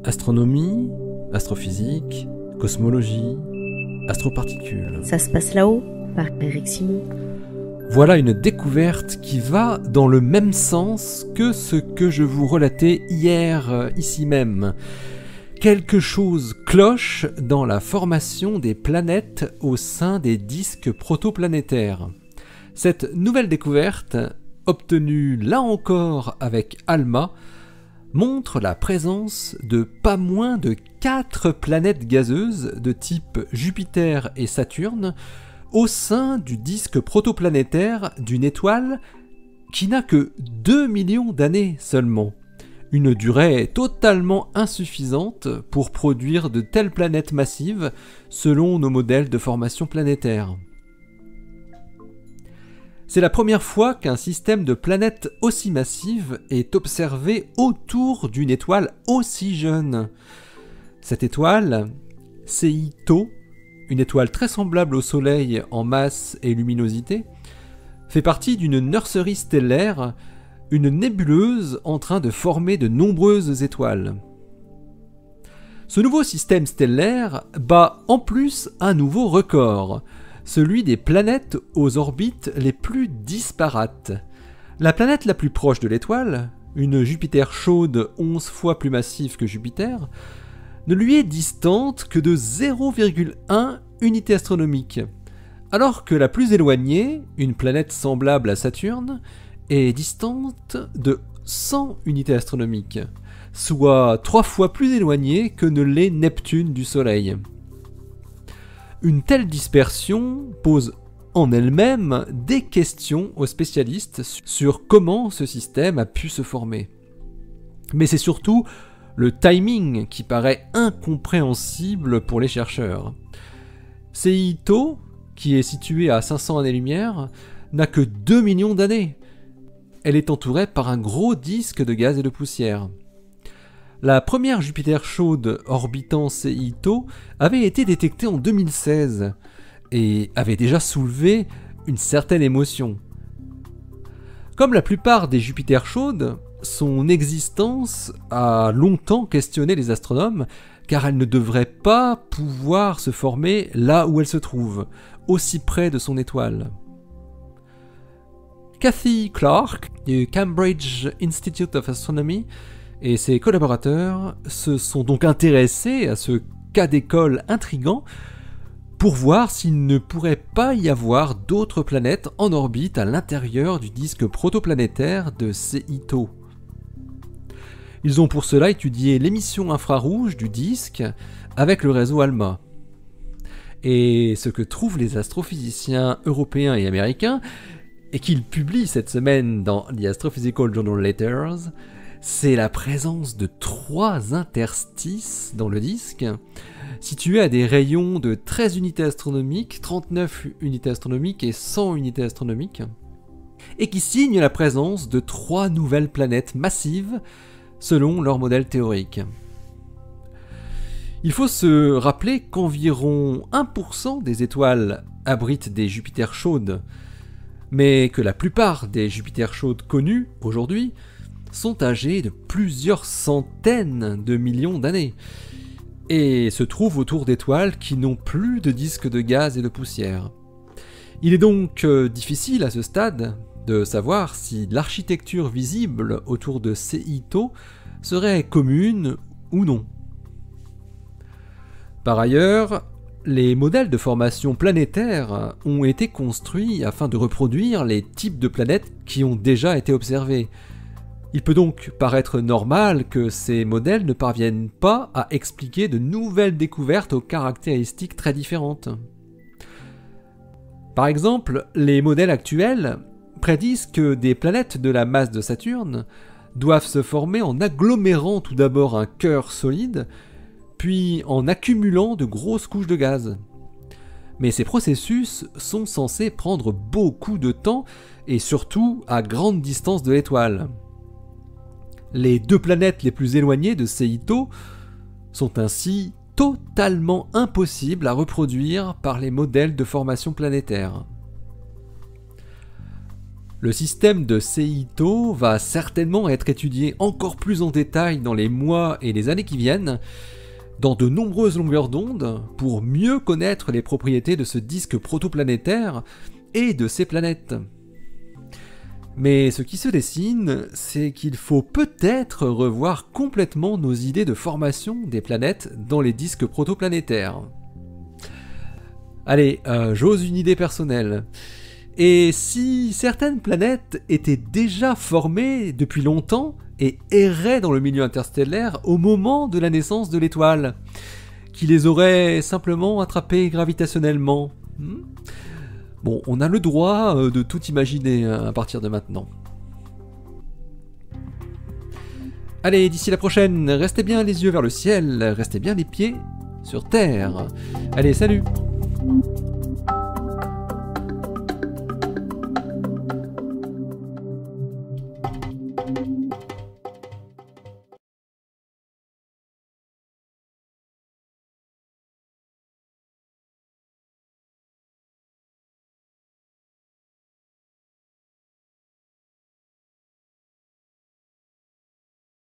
Astronomie, astrophysique, cosmologie, astroparticules. Ça se passe là-haut, par Eric Simon. Voilà une découverte qui va dans le même sens que ce que je vous relatais hier, ici même. Quelque chose cloche dans la formation des planètes au sein des disques protoplanétaires. Cette nouvelle découverte, obtenue là encore avec ALMA, montre la présence de pas moins de 4 planètes gazeuses de type Jupiter et Saturne au sein du disque protoplanétaire d'une étoile qui n'a que 2 millions d'années seulement. Une durée totalement insuffisante pour produire de telles planètes massives selon nos modèles de formation planétaire. C'est la première fois qu'un système de planètes aussi massive est observé autour d'une étoile aussi jeune. Cette étoile, CI-TO, une étoile très semblable au Soleil en masse et luminosité, fait partie d'une nurserie stellaire, une nébuleuse en train de former de nombreuses étoiles. Ce nouveau système stellaire bat en plus un nouveau record, celui des planètes aux orbites les plus disparates. La planète la plus proche de l'étoile, une Jupiter chaude 11 fois plus massive que Jupiter, ne lui est distante que de 0,1 unité astronomique, alors que la plus éloignée, une planète semblable à Saturne, est distante de 100 unités astronomiques, soit 3 fois plus éloignée que ne l'est Neptune du Soleil. Une telle dispersion pose en elle-même des questions aux spécialistes sur comment ce système a pu se former. Mais c'est surtout le timing qui paraît incompréhensible pour les chercheurs. CI-TO, qui est située à 500 années-lumière, n'a que 2 millions d'années. Elle est entourée par un gros disque de gaz et de poussière. La première Jupiter chaude orbitant CI-TO avait été détectée en 2016 et avait déjà soulevé une certaine émotion. Comme la plupart des Jupiters chaudes, son existence a longtemps questionné les astronomes car elle ne devrait pas pouvoir se former là où elle se trouve, aussi près de son étoile. Kathy Clark du Cambridge Institute of Astronomy et ses collaborateurs se sont donc intéressés à ce cas d'école intrigant pour voir s'il ne pourrait pas y avoir d'autres planètes en orbite à l'intérieur du disque protoplanétaire de CI-TO. Ils ont pour cela étudié l'émission infrarouge du disque avec le réseau ALMA. Et ce que trouvent les astrophysiciens européens et américains, et qu'ils publient cette semaine dans The Astrophysical Journal Letters, c'est la présence de 3 interstices dans le disque, situés à des rayons de 13 unités astronomiques, 39 unités astronomiques et 100 unités astronomiques, et qui signent la présence de 3 nouvelles planètes massives selon leur modèle théorique. Il faut se rappeler qu'environ 1% des étoiles abritent des Jupiters chaudes, mais que la plupart des Jupiters chaudes connues aujourd'hui sont âgées de plusieurs centaines de millions d'années et se trouvent autour d'étoiles qui n'ont plus de disques de gaz et de poussière. Il est donc difficile à ce stade de savoir si l'architecture visible autour de CI-TO serait commune ou non. Par ailleurs, les modèles de formation planétaire ont été construits afin de reproduire les types de planètes qui ont déjà été observés. Il peut donc paraître normal que ces modèles ne parviennent pas à expliquer de nouvelles découvertes aux caractéristiques très différentes. Par exemple, les modèles actuels prédisent que des planètes de la masse de Saturne doivent se former en agglomérant tout d'abord un cœur solide, puis en accumulant de grosses couches de gaz. Mais ces processus sont censés prendre beaucoup de temps et surtout à grande distance de l'étoile. Les 2 planètes les plus éloignées de CI-TO sont ainsi totalement impossibles à reproduire par les modèles de formation planétaire. Le système de Seito va certainement être étudié encore plus en détail dans les mois et les années qui viennent, dans de nombreuses longueurs d'onde, pour mieux connaître les propriétés de ce disque protoplanétaire et de ses planètes. Mais ce qui se dessine, c'est qu'il faut peut-être revoir complètement nos idées de formation des planètes dans les disques protoplanétaires. Allez, j'ose une idée personnelle. Et si certaines planètes étaient déjà formées depuis longtemps et erraient dans le milieu interstellaire au moment de la naissance de l'étoile, qui les aurait simplement attrapées gravitationnellement? Bon, on a le droit de tout imaginer à partir de maintenant. Allez, d'ici la prochaine, restez bien les yeux vers le ciel, restez bien les pieds sur terre. Allez, salut!